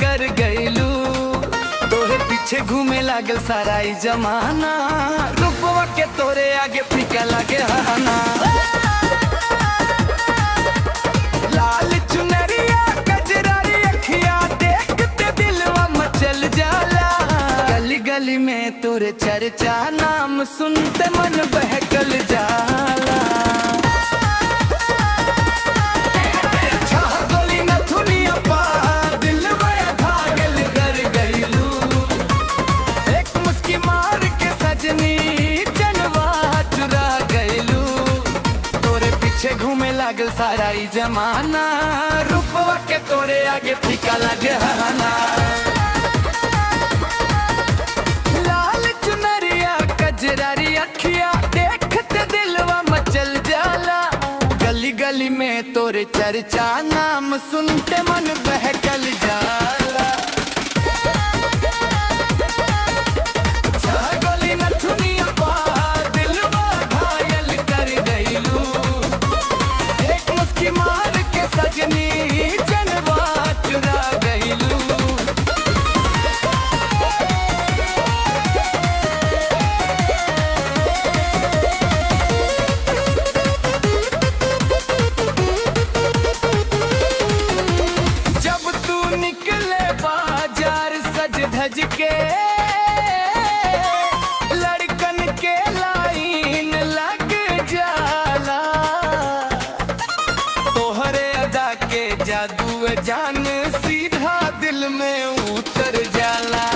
कर गईलू। तोहे पीछे घूमे लागल सारा ई जमाना, रूपवा के तोरे आगे फीका लागे हाना। लाल चुनरिया कजरारी अखिया देखते दिलवा मचल जाला। गली गली में तोरे चर्चा नाम सुनते मन बहकल जाला। घूमे लागल सारा ई जमाना, रूपवा के तोरे आगे फीका लागे हाना। लाल चुनरिया कजरारी अखिया देखते दिलवा मचल जाला। गली गली में तोरे चर्चा नाम सुनते मन बहकल जाला। निकले बाजार सज धज के, लड़कन के लाइन लग जाला। तोहरे अदा के जादू जान सीधा दिल में उतर जाला।